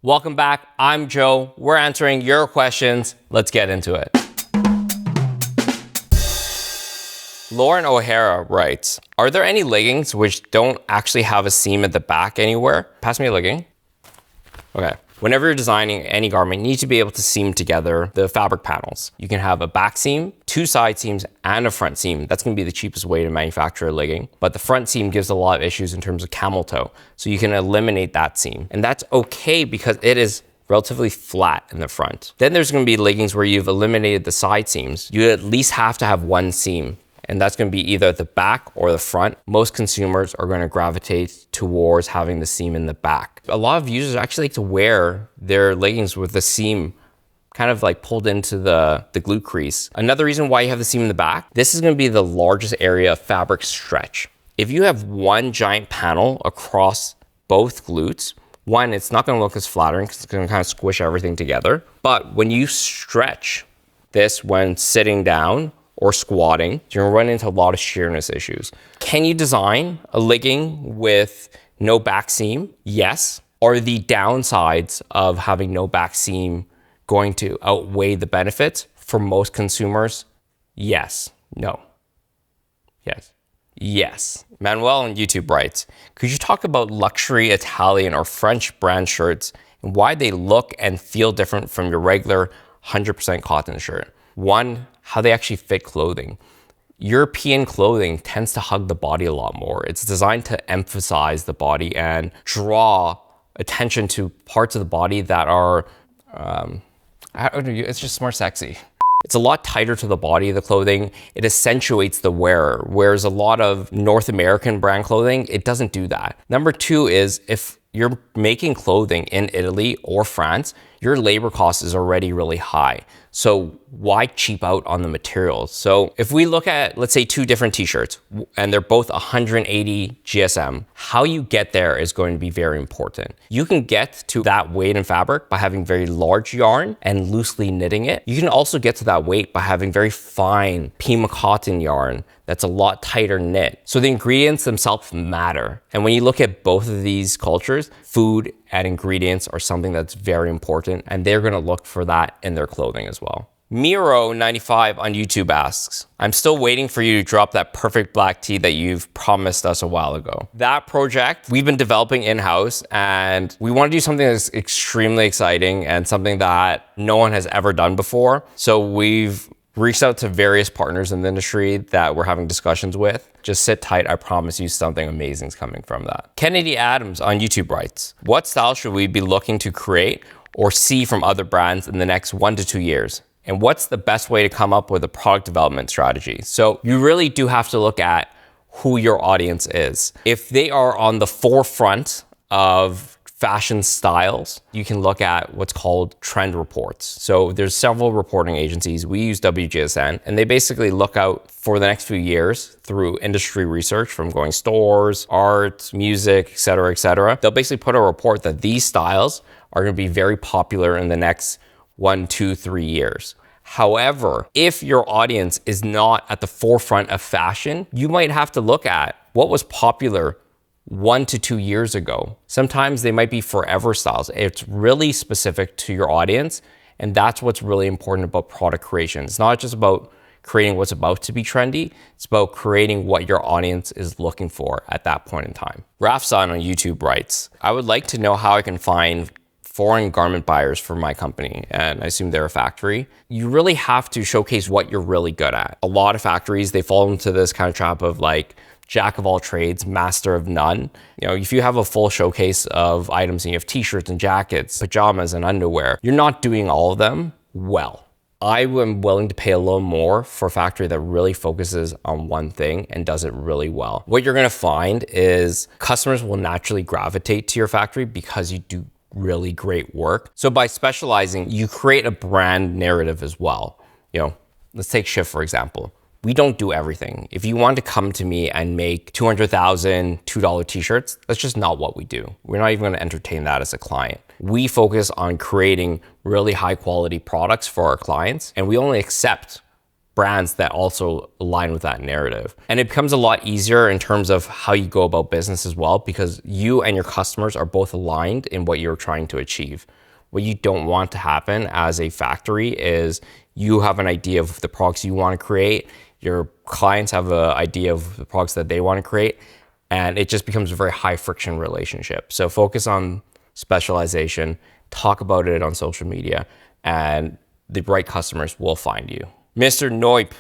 Welcome back. I'm Joe. We're answering your questions. Let's get into it. Lauren O'Hara writes, are there any leggings which don't actually have a seam at the back anywhere? Pass me a legging. Okay. Whenever you're designing any garment, you need to be able to seam together the fabric panels. You can have a back seam, two side seams, and a front seam. That's going to be the cheapest way to manufacture a legging. But the front seam gives a lot of issues in terms of camel toe. So you can eliminate that seam. And that's okay because it is relatively flat in the front. Then there's going to be leggings where you've eliminated the side seams. You at least have to have one seam. And that's going to be either the back or the front. Most consumers are going to gravitate towards having the seam in the back. A lot of users actually like to wear their leggings with the seam kind of like pulled into the glute crease. Another reason why you have the seam in the back, this is going to be the largest area of fabric stretch. If you have one giant panel across both glutes, one, it's not going to look as flattering because it's going to kind of squish everything together. But when you stretch this when sitting down or squatting, you're gonna run into a lot of sheerness issues. Can you design a legging with no back seam? Yes. Are the downsides of having no back seam going to outweigh the benefits for most consumers? Yes. No. Yes. Yes. Manuel on YouTube writes, could you talk about luxury Italian or French brand shirts and why they look and feel different from your regular 100% cotton shirt? One, how they actually fit clothing. European clothing tends to hug the body a lot more. It's designed to emphasize the body and draw attention to parts of the body that are, it's just more sexy. It's a lot tighter to the body, the clothing. It accentuates the wearer, whereas a lot of North American brand clothing, it doesn't do that. Number two is if you're making clothing in Italy or France, your labor cost is already really high. So why cheap out on the materials? So if we look at, let's say, two different t-shirts and they're both 180 GSM, how you get there is going to be very important. You can get to that weight in fabric by having very large yarn and loosely knitting it. You can also get to that weight by having very fine Pima cotton yarn that's a lot tighter knit. So the ingredients themselves matter. And when you look at both of these cultures, food and ingredients are something that's very important, and they're gonna look for that in their clothing as well. Miro95 on YouTube asks, I'm still waiting for you to drop that perfect black tee that you've promised us a while ago. That project we've been developing in-house, and we want to do something that's extremely exciting and something that no one has ever done before. So we've reached out to various partners in the industry that we're having discussions with. Just sit tight, I promise you something amazing is coming from that. Kennedy Adams on YouTube writes, what style should we be looking to create or see from other brands in the next 1 to 2 years? And what's the best way to come up with a product development strategy? So you really do have to look at who your audience is. If they are on the forefront of fashion styles, you can look at what's called trend reports. So there's several reporting agencies. We use WGSN, and they basically look out for the next few years through industry research from going stores, art, music, et cetera. They'll basically put a report that these styles are going to be very popular in the next 1, 2, 3 years. However, if your audience is not at the forefront of fashion, you might have to look at what was popular 1 to 2 years ago. Sometimes they might be forever styles. It's really specific to your audience, and that's what's really important about product creation. It's not just about creating what's about to be trendy, it's about creating what your audience is looking for at that point in time. Rafsan on YouTube writes, I would like to know how I can find foreign garment buyers for my company, and I assume they're a factory. You really have to showcase what you're really good at. A lot of factories, they fall into this kind of trap of like, jack of all trades, master of none. You know, if you have a full showcase of items and you have t-shirts and jackets, pajamas and underwear, you're not doing all of them well. I am willing to pay a little more for a factory that really focuses on one thing and does it really well. What you're gonna find is customers will naturally gravitate to your factory because you do really great work. So by specializing, you create a brand narrative as well. You know, let's take Shift, for example. We don't do everything. If you want to come to me and make 200,000 $2 t-shirts, that's just not what we do. We're not even gonna entertain that as a client. We focus on creating really high quality products for our clients, and we only accept brands that also align with that narrative. And it becomes a lot easier in terms of how you go about business as well, because you and your customers are both aligned in what you're trying to achieve. What you don't want to happen as a factory is you have an idea of the products you want to create, your clients have an idea of the products that they want to create, and it just becomes a very high friction relationship. So focus on specialization, talk about it on social media, and the right customers will find you. Mr. Noip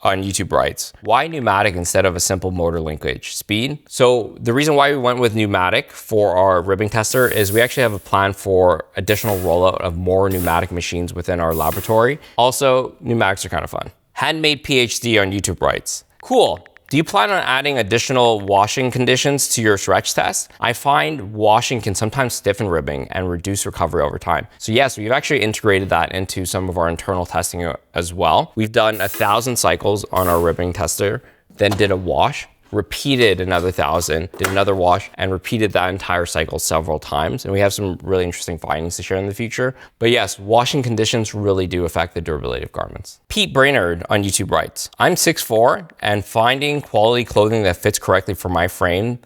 on YouTube writes, why pneumatic instead of a simple motor linkage? Speed? So the reason why we went with pneumatic for our ribbing tester is we actually have a plan for additional rollout of more pneumatic machines within our laboratory. Also, pneumatics are kind of fun. Handmade PhD on YouTube writes, cool. Do you plan on adding additional washing conditions to your stretch test? I find washing can sometimes stiffen ribbing and reduce recovery over time. So yes, we've actually integrated that into some of our internal testing as well. We've done 1,000 cycles on our ribbing tester, then did a wash, repeated another 1,000, did another wash, and repeated that entire cycle several times. And we have some really interesting findings to share in the future. But yes, washing conditions really do affect the durability of garments. Pete Brainerd on YouTube writes, I'm 6'4", and finding quality clothing that fits correctly for my frame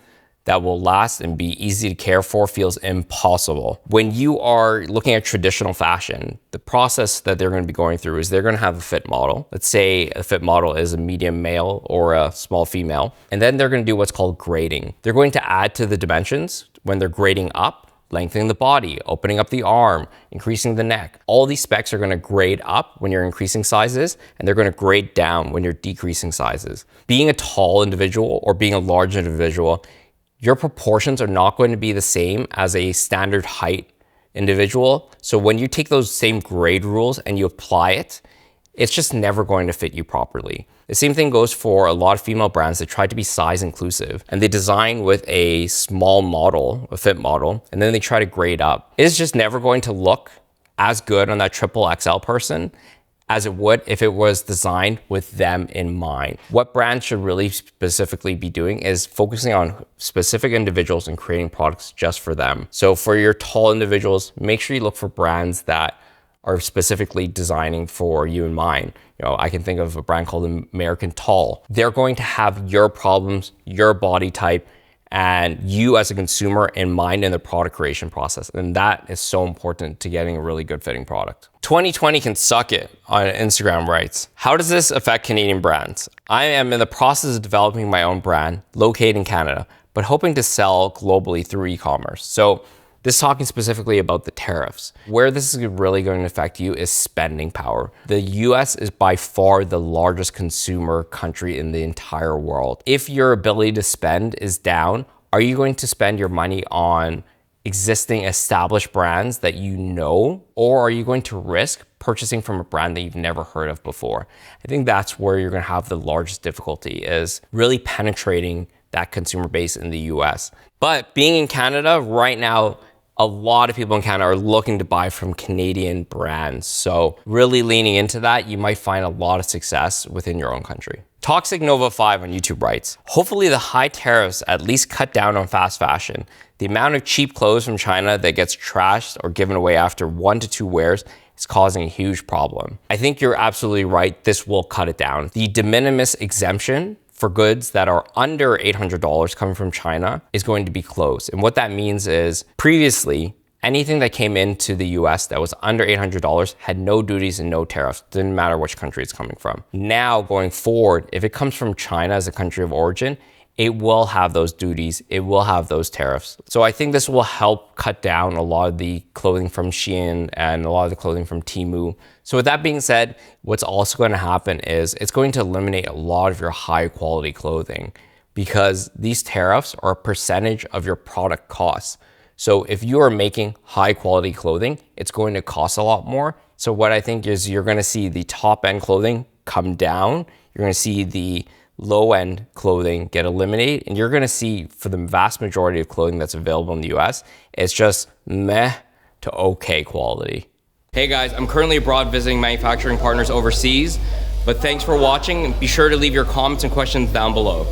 that will last and be easy to care for feels impossible. When you are looking at traditional fashion, the process that they're going to be going through is they're going to have a fit model. Let's say a fit model is a medium male or a small female, and then they're going to do what's called grading. They're going to add to the dimensions when they're grading up, lengthening the body, opening up the arm, increasing the neck. All these specs are going to grade up when you're increasing sizes, and they're going to grade down when you're decreasing sizes. Being a tall individual or being a large individual, your proportions are not going to be the same as a standard height individual. So when you take those same grade rules and you apply it, it's just never going to fit you properly. The same thing goes for a lot of female brands that try to be size inclusive, and they design with a small model, a fit model, and then they try to grade up. It's just never going to look as good on that triple XL person as it would if it was designed with them in mind. What brands should really specifically be doing is focusing on specific individuals and creating products just for them. So for your tall individuals, make sure you look for brands that are specifically designing for you in mind. You know, I can think of a brand called American Tall. They're going to have your problems, your body type, and you as a consumer in mind in the product creation process. And that is so important to getting a really good fitting product. 2020 can suck it on Instagram writes, how does this affect Canadian brands? I am in the process of developing my own brand located in Canada, but hoping to sell globally through e-commerce. So this is talking specifically about the tariffs. Where this is really going to affect you is spending power. The US is by far the largest consumer country in the entire world. If your ability to spend is down, are you going to spend your money on existing established brands that you know, or are you going to risk purchasing from a brand that you've never heard of before? I think that's where you're going to have the largest difficulty, is really penetrating that consumer base in the US. But being in Canada right now, a lot of people in Canada are looking to buy from Canadian brands. So really leaning into that, you might find a lot of success within your own country. Toxic Nova 5 on YouTube writes, hopefully the high tariffs at least cut down on fast fashion. The amount of cheap clothes from China that gets trashed or given away after 1 to 2 wears is causing a huge problem. I think you're absolutely right. This will cut it down. The de minimis exemption for goods that are under $800 coming from China is going to be closed. And what that means is previously, anything that came into the US that was under $800 had no duties and no tariffs. Didn't matter which country it's coming from. Now going forward, if it comes from China as a country of origin, it will have those duties, it will have those tariffs. So I think this will help cut down a lot of the clothing from Shein and a lot of the clothing from Temu. So with that being said, what's also going to happen is it's going to eliminate a lot of your high quality clothing, because these tariffs are a percentage of your product costs. So if you are making high quality clothing, it's going to cost a lot more. So what I think is you're going to see the top end clothing come down. You're going to see the low end clothing get eliminated, and you're going to see, for the vast majority of clothing that's available in the US, it's just meh to okay quality. Hey guys, I'm currently abroad visiting manufacturing partners overseas, but thanks for watching. Be sure to leave your comments and questions down below.